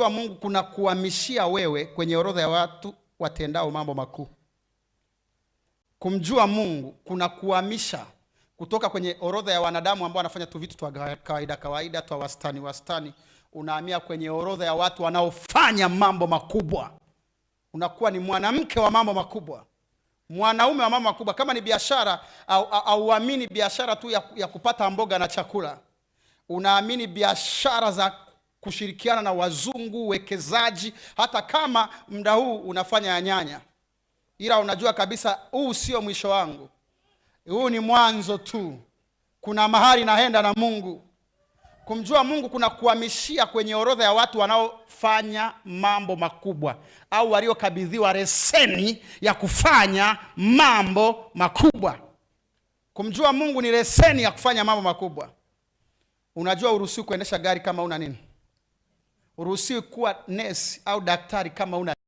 Kumjua Mungu kuna kuhamishia wewe kwenye orodha ya watu watendao mambo makuu. Kumjua Mungu kuna kuhamisha kutoka kwenye orodha ya wanadamu ambao wanafanya tu vitu tu kawaida tu wastani, unahamia kwenye orodha ya watu wanaofanya mambo makubwa. Unakuwa ni mwanamke wa mambo makubwa, mwanaume wa mambo makubwa. Kama ni biashara, au uamini biashara tu ya kupata mboga na chakula, unaamini biashara za kushirikiana na wazungu, wekezaji. Hata kama muda huu unafanya ya nyanya, ila unajua kabisa huu sio mwisho wangu, huu ni mwanzo tu. Kuna mahali naenda na Mungu. Kumjua Mungu kuna kuhamishia kwenye orodha ya watu wanaofanya mambo makubwa, au waliokabidhiwa leseni ya kufanya mambo makubwa. Kumjua Mungu ni leseni ya kufanya mambo makubwa. Unajua uruhusiwi kuendesha gari kama una nini? Uruhusiwi kuwa nesi au daktari kama una